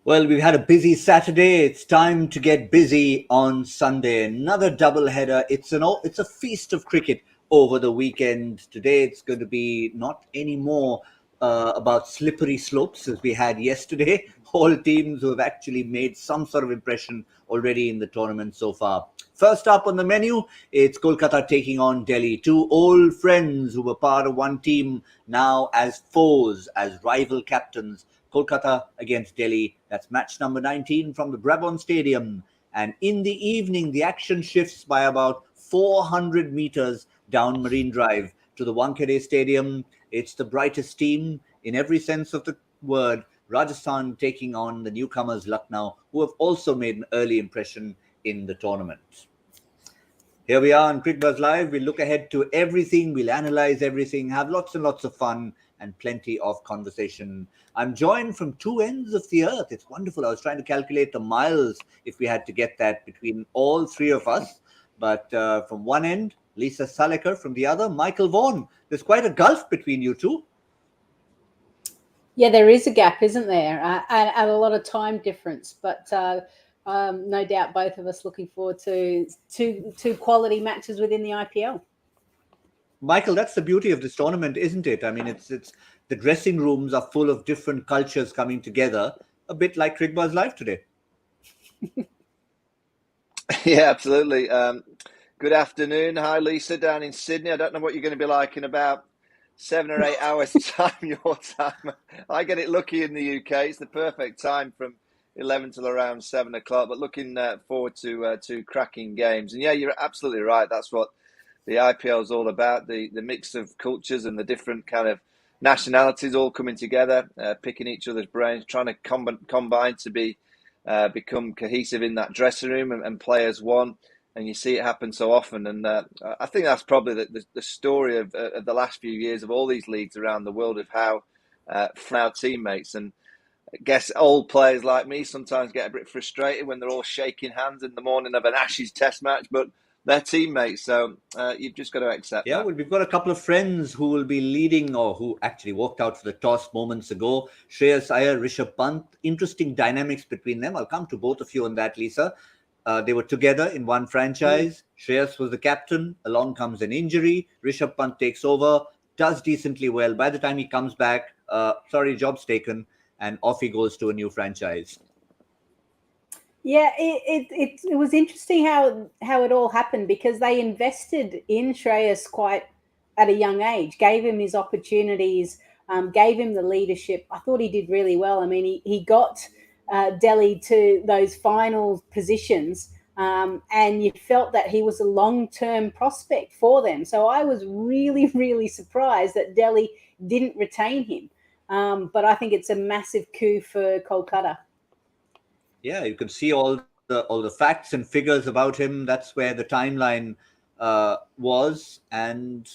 Well, we've had a busy Saturday. It's time to get busy on Sunday. Another double header. It's a feast of cricket over the weekend. Today it's going to be not anymore about slippery slopes as we had yesterday. All teams who have actually made some sort of impression already in the tournament so far. First up on the menu, it's Kolkata taking on Delhi. Two old friends who were part of one team now as foes, as rival captains. Kolkata against Delhi. That's match number 19 from the Brabant Stadium. And in the evening, the action shifts by about 400 meters down Marine Drive to the Wankhede Stadium. It's the brightest team in every sense of the word. Rajasthan taking on the newcomers Lucknow, who have also made an early impression in the tournament. Here we are on Cricbuzz Live. We'll look ahead to everything. We'll analyze everything, have lots and lots of fun and plenty of conversation. I'm joined from two ends of the earth. It's wonderful. I was trying to calculate the miles if we had to get that between all three of us. But from one end, Lisa Sthalekar. From the other, Michael Vaughan. There's quite a gulf between you two. Yeah, there is a gap, isn't there? And a lot of time difference. But no doubt both of us looking forward to two quality matches within the IPL. Michael, that's the beauty of this tournament, isn't it? I mean, it's the dressing rooms are full of different cultures coming together, a bit like Cricbuzz Live today. Yeah, absolutely. Good afternoon. Hi, Lisa, down in Sydney. I don't know what you're going to be like in about 7 or 8 hours' time, your time. I get it lucky in the UK. It's the perfect time from 11 till around 7 o'clock, but looking forward to cracking games. And yeah, you're absolutely right. That's what the IPL is all about, the mix of cultures and the different kind of nationalities all coming together, picking each other's brains, trying to combine to become cohesive in that dressing room and play as one. And you see it happen so often. And I think that's probably the story of the last few years of all these leagues around the world, of how from our teammates. And I guess old players like me sometimes get a bit frustrated when they're all shaking hands in the morning of an Ashes test match, but they're teammates, so you've just got to accept that. Well, we've got a couple of friends who will be leading, or who actually walked out for the toss moments ago. Shreyas, Iyer, Rishabh Pant. Interesting dynamics between them. I'll come to both of you on that, Lisa. They were together in one franchise. Shreyas was the captain. Along comes an injury. Rishabh Pant takes over, does decently well. By the time he comes back, job's taken, and off he goes to a new franchise. Yeah, it was interesting how it all happened, because they invested in Shreyas quite at a young age, gave him his opportunities, gave him the leadership. I thought he did really well. I mean, he got Delhi to those final positions, and you felt that he was a long-term prospect for them. So I was really, really surprised that Delhi didn't retain him. But I think it's a massive coup for Kolkata. Yeah, you can see all the facts and figures about him. That's where the timeline was. And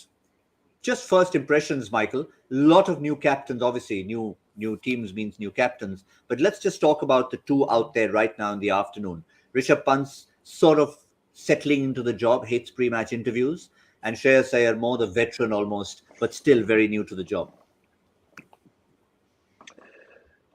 just first impressions, Michael. A lot of new captains, obviously. New teams means new captains. But let's just talk about the two out there right now in the afternoon. Rishabh Pant's sort of settling into the job, hates pre-match interviews, and Shreyas Iyer, more the veteran almost, but still very new to the job.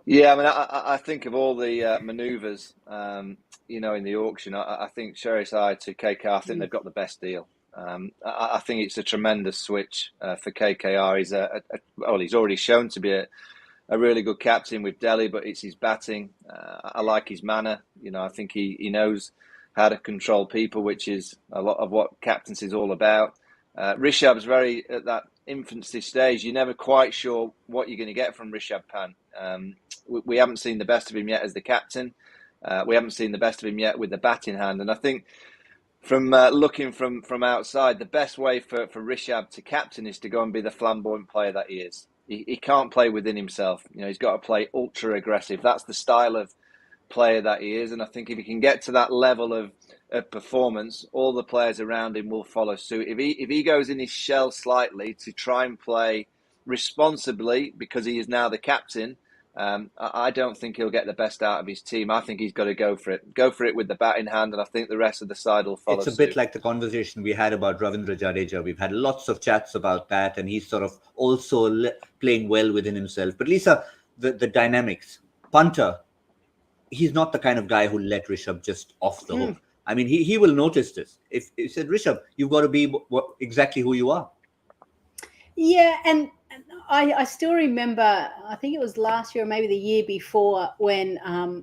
Yeah, I mean, I think of all the manoeuvres, in the auction, I think Shreyas Iyer to KKR, I think they've got the best deal. I think it's a tremendous switch for KKR. He's already shown to be a really good captain with Delhi, but it's his batting. I like his manner. I think he knows how to control people, which is a lot of what captaincy is all about. Rishabh's very at that infancy stage. You're never quite sure what you're going to get from Rishabh Pant. We haven't seen the best of him yet as the captain. We haven't seen the best of him yet with the bat in hand. And I think from looking from outside, the best way for Rishabh to captain is to go and be the flamboyant player that he is. He can't play within himself. He's got to play ultra aggressive. That's the style of player that he is. And I think if he can get to that level of performance, all the players around him will follow suit. If he goes in his shell slightly to try and play responsibly because he is now the captain, I don't think he'll get the best out of his team. I think he's got to go for it with the bat in hand, and I think the rest of the side will follow suit. It's a bit like the conversation we had about Ravindra Jadeja. We've had lots of chats about that, and he's sort of also playing well within himself. But Lisa, the dynamics, punter, he's not the kind of guy who let Rishabh just off the hook. I mean, he will notice this. If he said, Rishabh, you've got to be exactly who you are. Yeah, and I still remember, I think it was last year or maybe the year before, when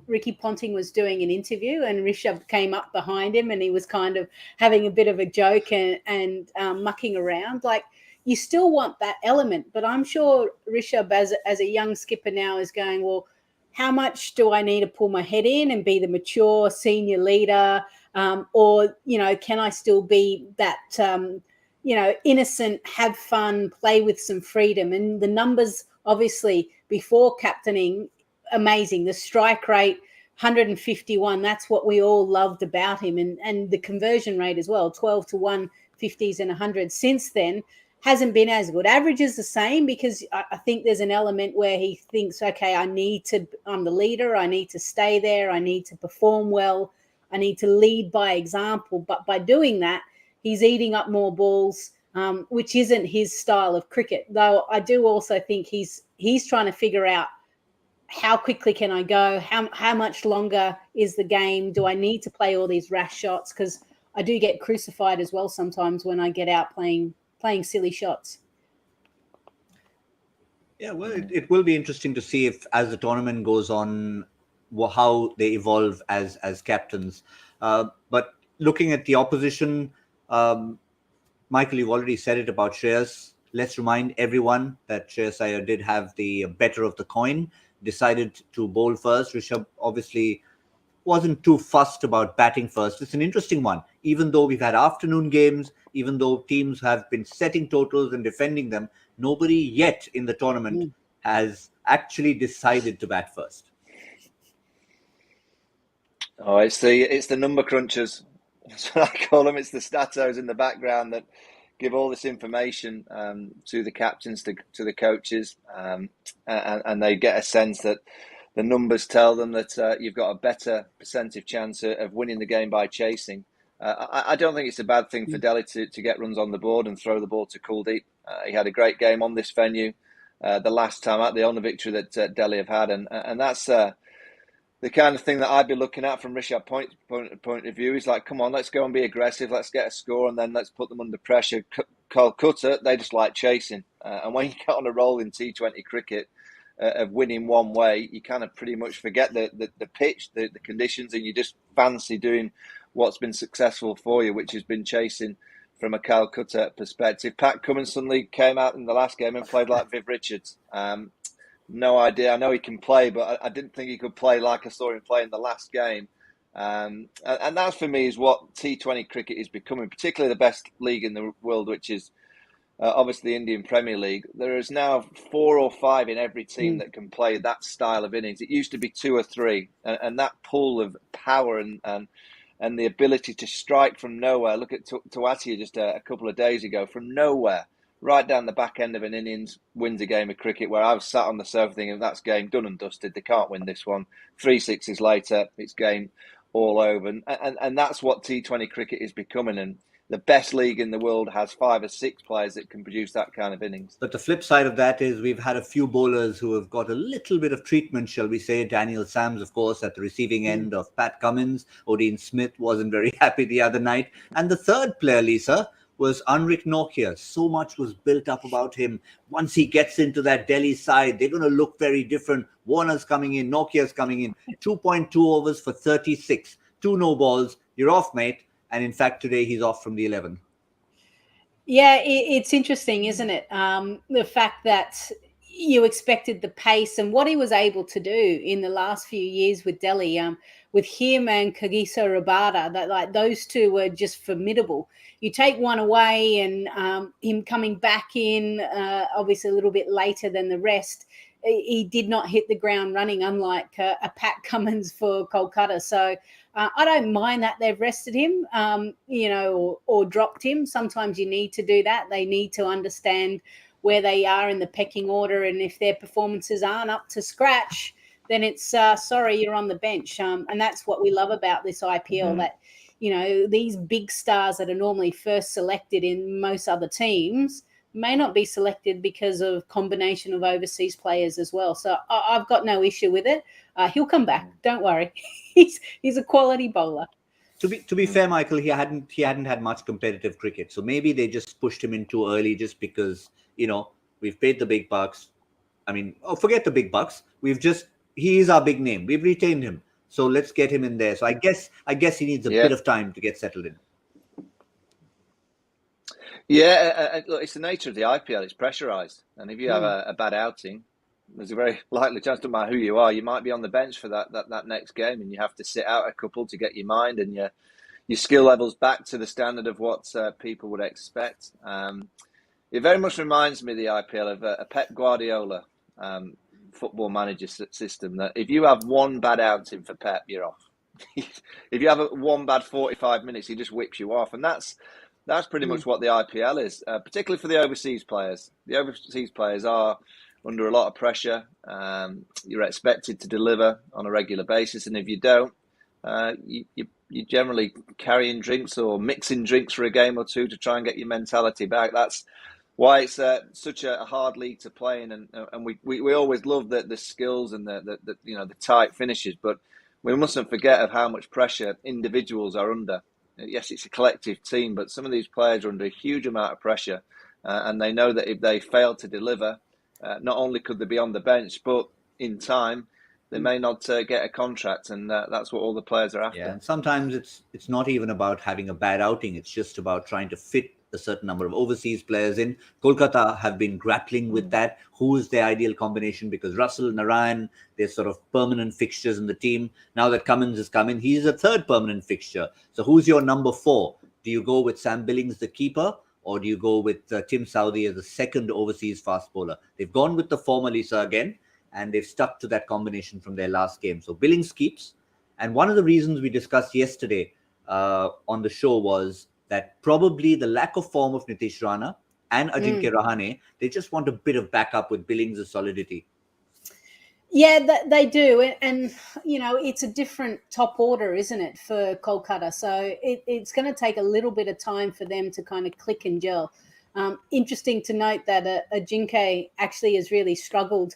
Ricky Ponting was doing an interview and Rishabh came up behind him and he was kind of having a bit of a joke and mucking around. Like, you still want that element, but I'm sure Rishabh, as a young skipper now, is going, well, how much do I need to pull my head in and be the mature senior leader? Or, can I still be that innocent, have fun, play with some freedom? And the numbers, obviously, before captaining, amazing. The strike rate, 151, that's what we all loved about him. And the conversion rate as well, 12 to 1, 50s and 100s. Since then, hasn't been as good. Average is the same, because I think there's an element where he thinks, okay, I'm the leader, I need to stay there, I need to perform well, I need to lead by example. But by doing that, he's eating up more balls, which isn't his style of cricket. Though I do also think he's trying to figure out, how quickly can I go? How much longer is the game? Do I need to play all these rash shots? Because I do get crucified as well sometimes when I get out playing silly shots. Yeah, well, it will be interesting to see if, as the tournament goes on, how they evolve as captains. But looking at the opposition, Michael, you've already said it about Shreyas. Let's remind everyone that Shreyas Iyer did have the better of the coin, decided to bowl first. Rishabh obviously wasn't too fussed about batting first. It's an interesting one. Even though we've had afternoon games, even though teams have been setting totals and defending them, nobody yet in the tournament has actually decided to bat first. Oh, it's the number crunchers. That's what I call them. It's the statos in the background that give all this information to the captains, to the coaches, and they get a sense that the numbers tell them that you've got a better percentage chance of winning the game by chasing. I don't think it's a bad thing for Delhi to get runs on the board and throw the ball to Kuldeep. He had a great game on this venue the last time out, the only victory that Delhi have had, and that's the kind of thing that I'd be looking at from Rishabh's point of view. Is like, come on, let's go and be aggressive, let's get a score, and then let's put them under pressure. Kolkata, they just like chasing, and when you get on a roll in T20 cricket, of winning one way, you kind of pretty much forget the pitch, the conditions, and you just fancy doing what's been successful for you, which has been chasing from a Calcutta perspective. Pat Cummins suddenly came out in the last game and played like Viv Richards. No idea. I know he can play, but I didn't think he could play like I saw him play in the last game. And that, for me, is what T20 cricket is becoming, particularly the best league in the world, which is obviously the Indian Premier League. There is now 4 or 5 in every team that can play that style of innings. It used to be 2 or 3, and that pool of power and the ability to strike from nowhere. Look at Tuatia just a couple of days ago, from nowhere, right down the back end of an innings, wins a game of cricket, where I was sat on the sofa thinking, that's game done and dusted. They can't win this one. 3 sixes later, it's game all over. And that's what T20 cricket is becoming. And the best league in the world has 5 or 6 players that can produce that kind of innings. But the flip side of that is we've had a few bowlers who have got a little bit of treatment, shall we say. Daniel Sams, of course, at the receiving end of Pat Cummins. Odean Smith wasn't very happy the other night. And the third player, Lisa, was Anrik Nokia. So much was built up about him. Once he gets into that Delhi side, they're going to look very different. Warner's coming in, Nokia's coming in. 2.2 overs for 36. 2 no balls. You're off, mate. And in fact, today he's off from the 11. Yeah, it's interesting, isn't it? The fact that you expected the pace and what he was able to do in the last few years with Delhi, with him and Kagiso Rabada, that like those two were just formidable. You take one away, and him coming back in, obviously a little bit later than the rest, he did not hit the ground running, unlike a Pat Cummins for Kolkata. So I don't mind that they've rested him, or dropped him. Sometimes you need to do that. They need to understand where they are in the pecking order, and if their performances aren't up to scratch, then it's sorry, you're on the bench. And that's what we love about this IPL, that these big stars that are normally first selected in most other teams, may not be selected because of combination of overseas players as well. So I've got no issue with it. He'll come back. Don't worry. He's a quality bowler. To be fair, Michael, he hadn't had much competitive cricket, so maybe they just pushed him in too early, just because we've paid the big bucks. I mean, forget the big bucks. He is our big name. We've retained him, so let's get him in there. So I guess he needs a bit of time to get settled in. Yeah, look, it's the nature of the IPL. It's pressurised, and if you have a bad outing, there's a very likely chance, no matter who you are, you might be on the bench for that next game, and you have to sit out a couple to get your mind and your skill levels back to the standard of what people would expect. It very much reminds me of the IPL of a Pep Guardiola football manager system, that if you have one bad outing for Pep, you're off. If you have one bad 45 minutes, he just whips you off, and that's pretty much what the IPL is, particularly for the overseas players. The overseas players are under a lot of pressure. You're expected to deliver on a regular basis, and if you don't, you're generally carrying drinks or mixing drinks for a game or two to try and get your mentality back. That's why it's such a hard league to play in, and we always love the skills and the tight finishes, but we mustn't forget of how much pressure individuals are under. Yes, it's a collective team, but some of these players are under a huge amount of pressure, and they know that if they fail to deliver, not only could they be on the bench, but in time they may not get a contract, and that's what all the players are after. Yeah, and sometimes it's not even about having a bad outing. It's just about trying to fit a certain number of overseas players in. Kolkata have been grappling with that. Who is their ideal combination? Because Russell, Narayan, they're sort of permanent fixtures in the team. Now that Cummins has come in, he's a third permanent fixture. So who's your number 4? Do you go with Sam Billings, the keeper, or do you go with Tim Southee as the second overseas fast bowler? They've gone with the former Lisa again, and they've stuck to that combination from their last game. So Billings keeps. And one of the reasons we discussed yesterday on the show was that probably the lack of form of Nitish Rana and Ajinkya Rahane, they just want a bit of backup with Billings' solidity. Yeah, they do. And it's a different top order, isn't it, for Kolkata? So it's going to take a little bit of time for them to kind of click and gel. Interesting to note that Ajinkya actually has really struggled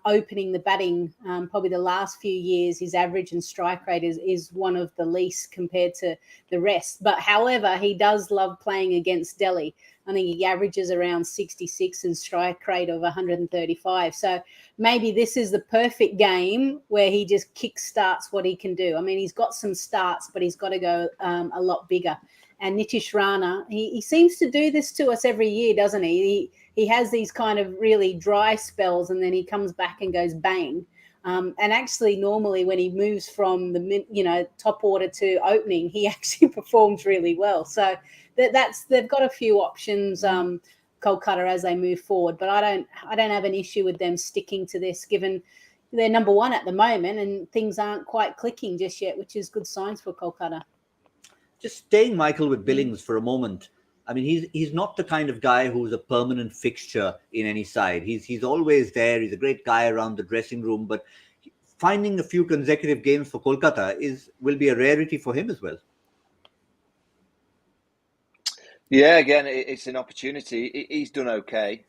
opening the batting. Probably the last few years, his average and strike rate is one of the least compared to the rest. But however, he does love playing against Delhi. I think he averages around 66 and strike rate of 135. So maybe this is the perfect game where he just kick-starts what he can do. I mean, he's got some starts, but he's got to go a lot bigger. And Nitish Rana, he seems to do this to us every year, doesn't he? He has these kind of really dry spells, and then he comes back and goes bang. And actually, normally when he moves from the top order to opening, he actually performs really well. So they've got a few options, Kolkata, as they move forward. But I don't have an issue with them sticking to this, given they're number 1 at the moment, and things aren't quite clicking just yet, which is good signs for Kolkata. Just staying, Michael, with Billings for a moment. I mean, he's not the kind of guy who's a permanent fixture in any side. He's always there. He's a great guy around the dressing room, but finding a few consecutive games for Kolkata will be a rarity for him as well. Yeah, again, it's an opportunity. He's done okay.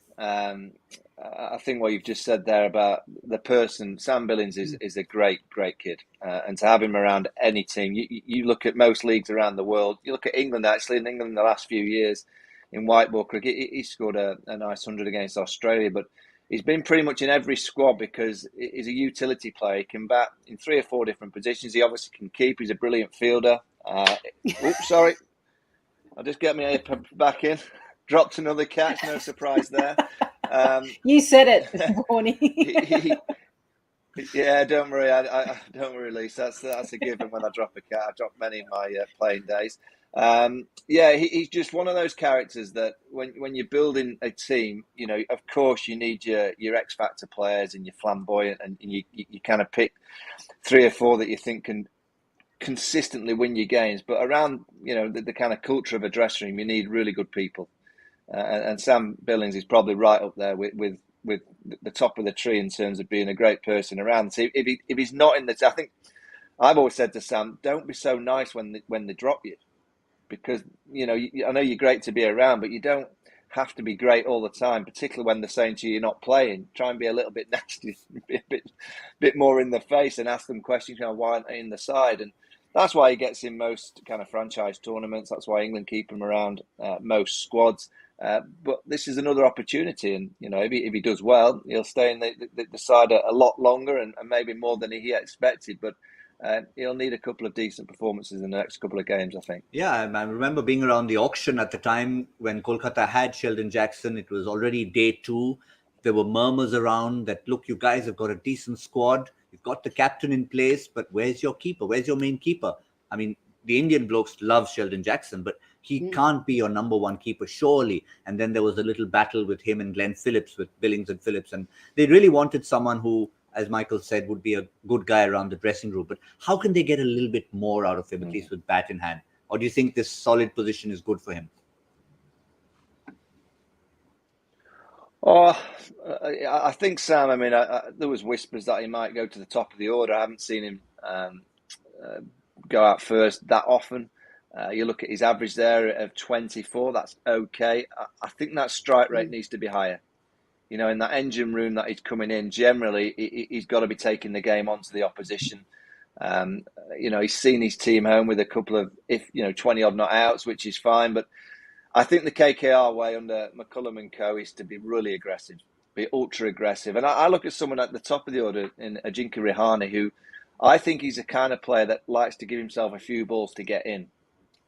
I think what you've just said there about the person, Sam Billings is a great kid. And to have him around any team, you look at most leagues around the world, you look at England, actually, in England in the last few years in white ball cricket, he scored a nice 100 against Australia, but he's been pretty much in every squad because he's a utility player. He can bat in 3 or 4 different positions. He obviously can keep. He's a brilliant fielder. Oops, sorry. I'll just get my back in. Dropped another catch, no surprise there. You said it, Bonnie. Yeah, don't worry. I don't worry, Lisa. That's a given when I drop a cat. I drop many in my playing days. He's just one of those characters that when you're building a team, of course you need your X Factor players and your flamboyant, and you kind of pick 3 or 4 that you think can consistently win your games. But around the kind of culture of a dressing room, you need really good people. And Sam Billings is probably right up there with the top of the tree in terms of being a great person around. So if he's not in the, I think I've always said to Sam, don't be so nice when they drop you, because I know you're great to be around, but you don't have to be great all the time, particularly when they're saying to you, you're not playing. Try and be a little bit nasty, be a bit more in the face and ask them questions, why aren't they in the side? And that's why he gets in most kind of franchise tournaments. That's why England keep him around most squads. But this is another opportunity, and if he does well, he'll stay in the side a lot longer and maybe more than he expected. But he'll need a couple of decent performances in the next couple of games, I think. Yeah, I remember being around the auction at the time when Kolkata had Sheldon Jackson. It was already day 2. There were murmurs around that, look, you guys have got a decent squad. You've got the captain in place, but where's your keeper? Where's your main keeper? I mean, the Indian blokes love Sheldon Jackson, but he can't be your number one keeper, surely. And then there was a little battle with him and Glenn Phillips, with Billings and Phillips. And they really wanted someone who, as Michael said, would be a good guy around the dressing room. But how can they get a little bit more out of him, at least with bat in hand? Or do you think this solid position is good for him? Oh, I think, Sam, there was whispers that he might go to the top of the order. I haven't seen him go out first that often. You look at his average there of 24, that's okay. I think that strike rate needs to be higher. In that engine room that he's coming in, generally, he's got to be taking the game onto the opposition. He's seen his team home with a couple of, 20-odd not outs, which is fine. But I think the KKR way under McCullum and co is to be really aggressive, be ultra aggressive. And I look at someone at the top of the order in Ajinkya Rahane, who I think he's the kind of player that likes to give himself a few balls to get in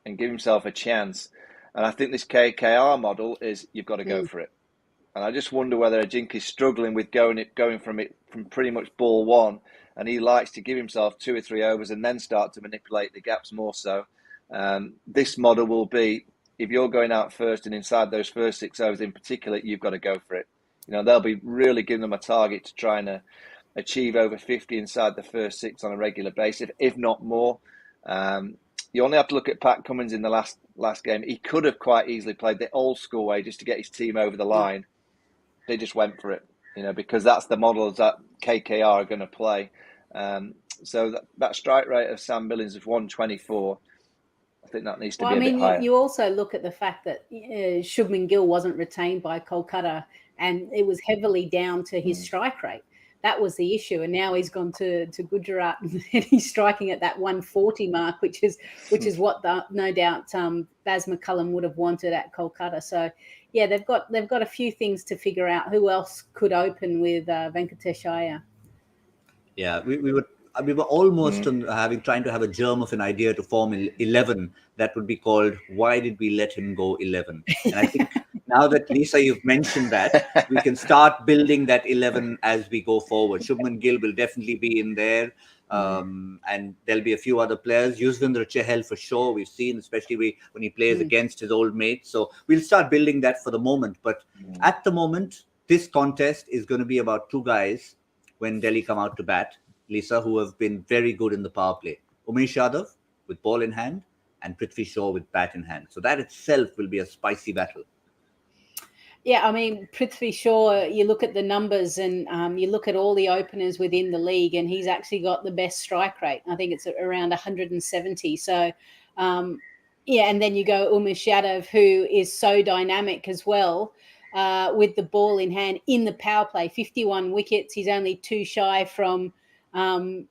and give himself a chance. And I think this KKR model is you've got to go for it. And I just wonder whether Ajinkya's struggling with going from pretty much ball one, and he likes to give himself 2 or 3 overs and then start to manipulate the gaps more so. This model will be, if you're going out first and inside those first 6 overs in particular, you've got to go for it. They'll be really giving them a target to try and achieve over 50 inside the first 6 on a regular basis, if not more. You only have to look at Pat Cummins in the last game. He could have quite easily played the old school way just to get his team over the line. They just went for it, because that's the models that KKR are going to play. So that strike rate of Sam Billings of 124, I think that needs to be a bit higher. You also look at the fact that Shubman Gill wasn't retained by Kolkata, and it was heavily down to his strike rate. That was the issue, and now he's gone to Gujarat and he's striking at that 140 mark, which is what no doubt Baz McCullum would have wanted at Kolkata. So, yeah, they've got a few things to figure out. Who else could open with Venkatesh Iyer? Yeah, we were almost trying to have a germ of an idea to form 11 that would be called "Why Did We Let Him Go 11?" And I think now that Lisa, you've mentioned that, we can start building that 11 as we go forward. Shubman Gill will definitely be in there, and there'll be a few other players. Yuzvendra Chahal for sure. We've seen, especially when he plays against his old mates. So we'll start building that for the moment. But at the moment, this contest is going to be about 2 guys when Delhi come out to bat, Lisa, who have been very good in the power play. Umesh Yadav with ball in hand and Prithvi Shaw with bat in hand. So that itself will be a spicy battle. Yeah, Prithvi Shaw, you look at the numbers and you look at all the openers within the league, and he's actually got the best strike rate. I think it's around 170. So, and then you go Umesh Yadav, who is so dynamic as well. With the ball in hand in the power play, 51 wickets. He's only 2 shy from who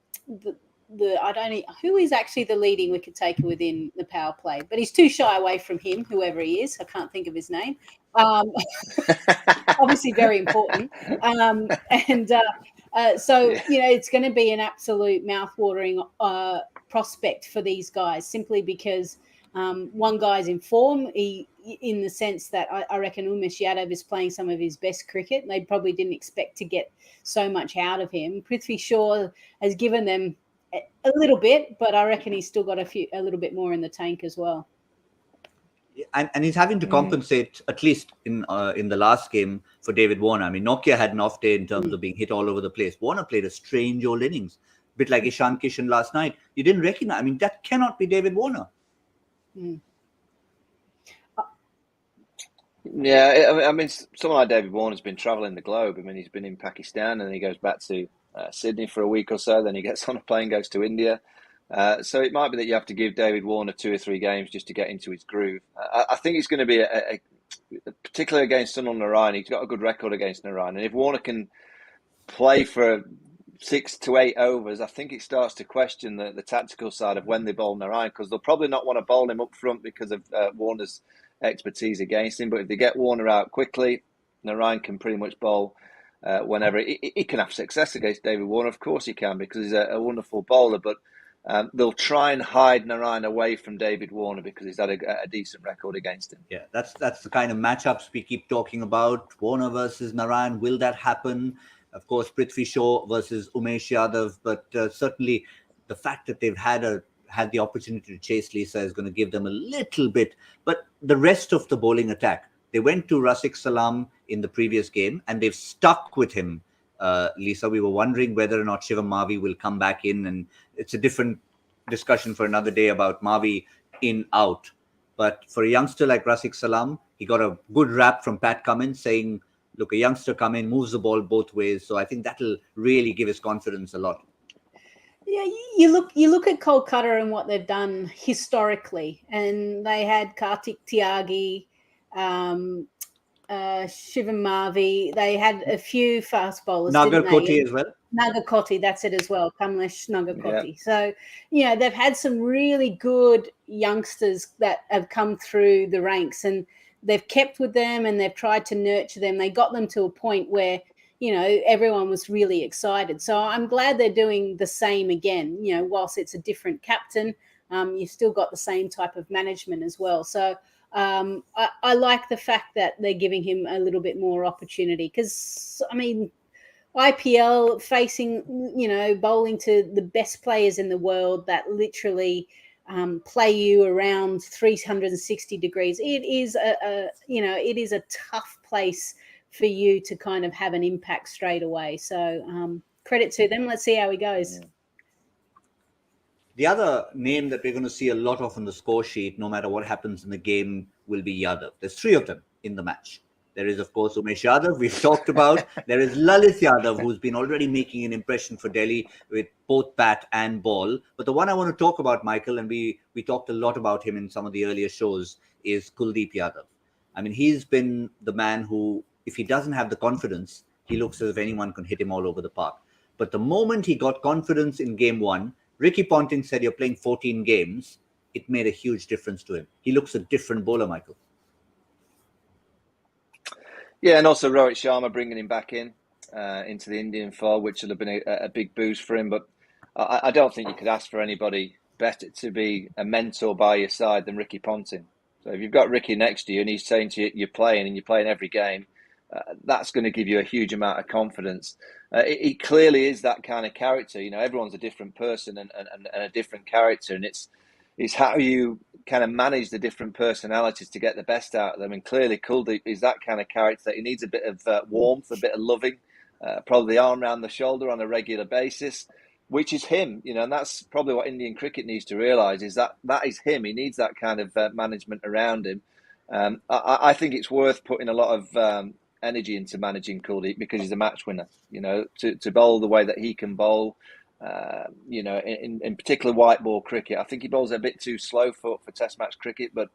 is actually the leading wicket taker within the power play, but he's 2 shy away from him, whoever he is. I can't think of his name. Obviously very important. So it's going to be an absolute mouthwatering prospect for these guys, simply because one guy's in form. In the sense that I reckon Umesh Yadav is playing some of his best cricket. They probably didn't expect to get so much out of him. Prithvi Shaw has given them a little bit, but I reckon he's still got a little bit more in the tank as well. And he's having to compensate, at least in the last game, for David Warner. Nokia had an off day in terms of being hit all over the place. Warner played a strange old innings, a bit like Ishan Kishan last night. You didn't recognize. That cannot be David Warner. Yeah, someone like David Warner's been travelling the globe. He's been in Pakistan, and he goes back to Sydney for a week or so. Then he gets on a plane, goes to India. So it might be that you have to give David Warner 2 or 3 games just to get into his groove. I think it's going to be particularly against Sunil Narayan. He's got a good record against Narayan. And if Warner can play for 6 to 8 overs, I think it starts to question the tactical side of when they bowl Narayan, because they'll probably not want to bowl him up front because of Warner's expertise against him. But if they get Warner out quickly, Narayan can pretty much bowl whenever. He can have success against David Warner, of course he can, because he's a wonderful bowler. But they'll try and hide Narayan away from David Warner because he's had a decent record against him. Yeah, that's the kind of matchups we keep talking about. Warner versus Narayan. Will that happen? Of course, Prithvi Shaw versus Umesh Yadav. But certainly the fact that they've had the opportunity to chase Lisa is going to give them a little bit. But the rest of the bowling attack, they went to Rafiq Salam in the previous game and they've stuck with him. Lisa, we were wondering whether or not Shivam Mavi will come back in, and it's a different discussion for another day about Mavi in out. But for a youngster like Rafiq Salam, he got a good rap from Pat Cummins saying, look, a youngster come in, moves the ball both ways. So I think that'll really give his confidence a lot. Yeah, you look at Kolkata and what they've done historically, and they had Kartik Tyagi, Shivam Mavi. They had a few fast bowlers. Nagarkoti as well. Nagarkoti, that's it as well. Kamlesh Nagarkoti. Yeah. So, they've had some really good youngsters that have come through the ranks, and they've kept with them and they've tried to nurture them. They got them to a point where, everyone was really excited. So I'm glad they're doing the same again. Whilst it's a different captain, you've still got the same type of management as well. So I like the fact that they're giving him a little bit more opportunity, because, IPL facing, bowling to the best players in the world that literally play you around 360 degrees. It is it is a tough place for you to kind of have an impact straight away. So credit to them. Let's see how he goes. The other name that we're going to see a lot of on the score sheet, no matter what happens in the game, will be Yadav. There's 3 of them in the match. There is, of course, Umesh Yadav, we've talked about. There is Lalit Yadav, who's been already making an impression for Delhi with both bat and ball. But the one I want to talk about, Michael, and we talked a lot about him in some of the earlier shows, is Kuldeep Yadav. He's been the man who, if he doesn't have the confidence, he looks as if anyone can hit him all over the park. But the moment he got confidence in game 1, Ricky Ponting said, you're playing 14 games. It made a huge difference to him. He looks a different bowler, Michael. Yeah, and also Rohit Sharma bringing him back into the Indian fold, which would have been a big boost for him. But I don't think you could ask for anybody better to be a mentor by your side than Ricky Ponting. So if you've got Ricky next to you and he's saying to you, you're playing every game, that's going to give you a huge amount of confidence. He clearly is that kind of character. Everyone's a different person and a different character, and it's how you kind of manage the different personalities to get the best out of them. And clearly Kuldeep is that kind of character. He needs a bit of warmth, a bit of loving, probably the arm around the shoulder on a regular basis, which is him, and that's probably what Indian cricket needs to realise, is that is him. He needs that kind of management around him. I think it's worth putting a lot of energy into managing Kuldeep because he's a match winner, to bowl the way that he can bowl. In particular white ball cricket, I think he bowls a bit too slow for test match cricket, but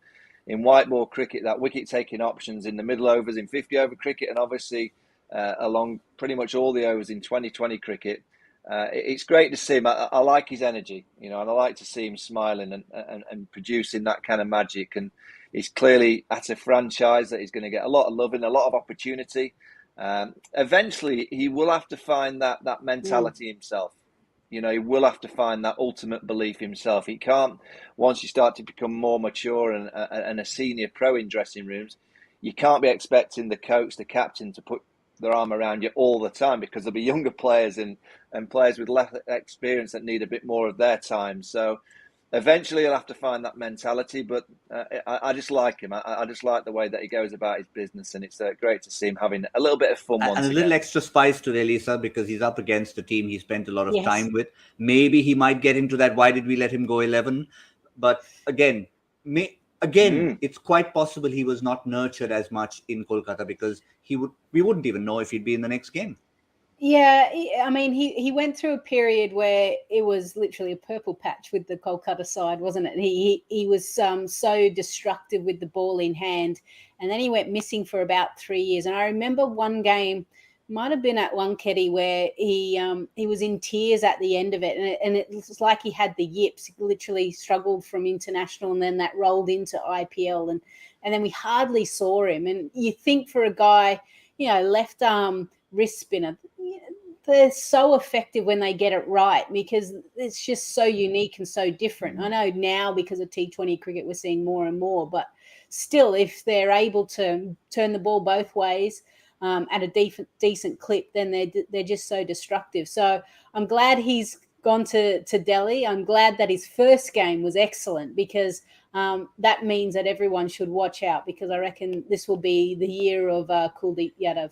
in white ball cricket, that wicket taking options in the middle overs in 50 over cricket, and obviously along pretty much all the overs in 2020 cricket, it's great to see him. I like his energy, and I like to see him smiling and producing that kind of magic. And he's clearly at a franchise that he's going to get a lot of love and a lot of opportunity. Eventually, he will have to find that mentality himself. He will have to find that ultimate belief himself. He can't, once you start to become more mature and a senior pro in dressing rooms, you can't be expecting the coach, the captain, to put their arm around you all the time, because there'll be younger players and players with less experience that need a bit more of their time. So eventually he'll have to find that mentality, but I just like him. I just like the way that he goes about his business, and it's great to see him having a little bit of fun once again. And a little extra spice today, Lisa, because he's up against a team he spent a lot of time with. Maybe he might get into that, why did we let him go 11? But again, it's quite possible he was not nurtured as much in Kolkata, because we wouldn't even know if he'd be in the next game. Yeah, I mean, he went through a period where it was literally a purple patch with the Kolkata side, wasn't it? He was so destructive with the ball in hand, and then he went missing for about 3 years. And I remember one game, might have been at Wankhede, where he was in tears at the end of it, and it was like he had the yips. He literally struggled from international, and then that rolled into IPL, and then we hardly saw him. And you think for a guy, left arm wrist spinner, they're so effective when they get it right, because it's just so unique and so different. I know now because of T20 cricket we're seeing more and more, but still, if they're able to turn the ball both ways at a decent clip, then they're just so destructive. So I'm glad he's gone to Delhi. I'm glad that his first game was excellent, because that means that everyone should watch out, because I reckon this will be the year of Kuldeep Yadav.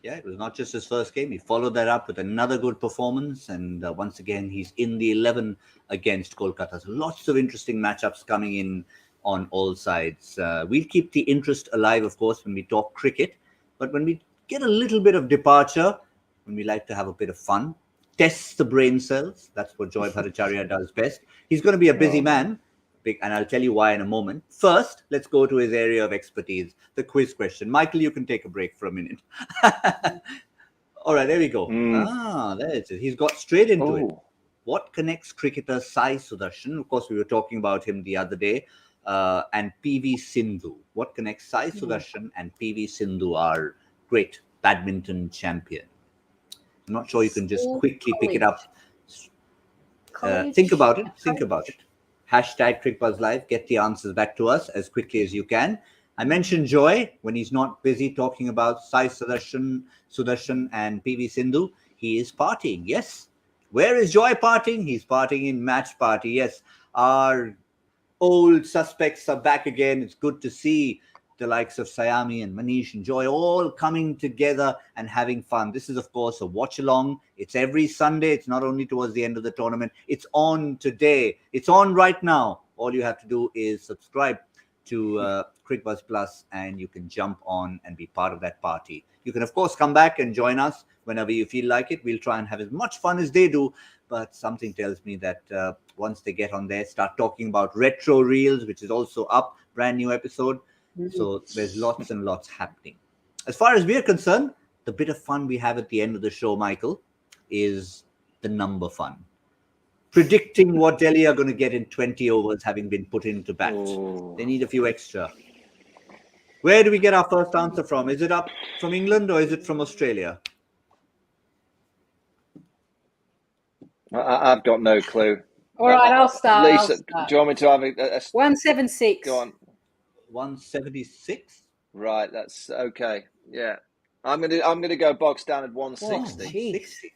Yeah, it was not just his first game. He followed that up with another good performance. And once again, he's in the 11 against Kolkata. So lots of interesting matchups coming in on all sides. We'll keep the interest alive, of course, when we talk cricket. But when we get a little bit of departure, when we like to have a bit of fun, test the brain cells. That's what Joy Bhattacharya does best. He's going to be a busy man, and I'll tell you why in a moment. First, let's go to his area of expertise, the quiz question. Michael, you can take a break for a minute. All right, there we go. There it is. He's got straight into it. What connects cricketer Sai Sudarshan? Of course, we were talking about him the other day. And PV Sindhu. What connects Sai Sudarshan and PV Sindhu, our great badminton champion? I'm not sure you can just quickly pick it up. Think about it. Hashtag Cricbuzz Live. Get the answers back to us as quickly as you can. I mentioned Joy when he's not busy talking about Sai Sudarshan and PV Sindhu. He is partying. Yes. Where is Joy partying? He's partying in Match Party. Yes. Our old suspects are back again. It's good to see the likes of Sayami and Manish and Joy all coming together and having fun. This is, of course, a watch along. It's every Sunday. It's not only towards the end of the tournament. It's on today. It's on right now. All you have to do is subscribe to Cricbuzz Plus, and you can jump on and be part of that party. You can, of course, come back and join us whenever you feel like it. We'll try and have as much fun as they do. But something tells me that once they get on there, start talking about retro reels, which is also up, brand new episode. So there's lots and lots happening. As far as we're concerned, the bit of fun we have at the end of the show, Michael, is the number fun. Predicting what Delhi are going to get in 20 overs having been put into bat. They need a few extra. Where do we get our first answer from? Is it up from England or is it from Australia? I've got no clue. All right, I'll start. Lisa, do you want me to have a 176. Go on. 176. Right, that's okay. Yeah, I'm gonna go box standard 160.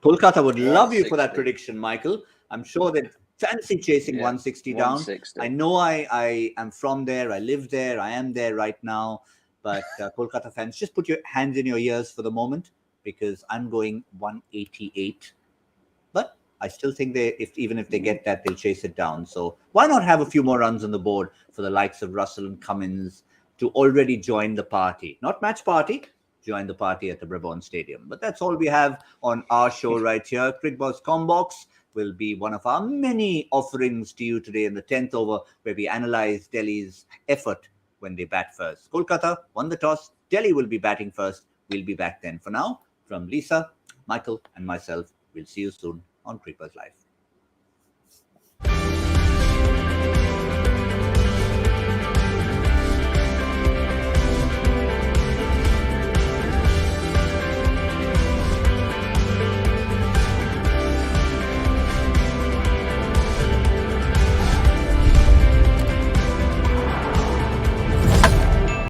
Kolkata would love you for that prediction, Michael. I'm sure they'd fancy chasing 160 down. 160. I know I am from there. I live there. I am there right now. But Kolkata fans, just put your hands in your ears for the moment, because I'm going 188. But I still think even if they get that, they'll chase it down. So why not have a few more runs on the board for the likes of Russell and Cummins to already join the party? Not match party, join the party at the Brabant Stadium. But that's all we have on our show right here. Cricbuzz Combox will be one of our many offerings to you today in the 10th over, where we analyze Delhi's effort when they bat first. Kolkata won the toss. Delhi will be batting first. We'll be back then. For now, from Lisa, Michael, and myself, we'll see you soon on Cricbuzz Live.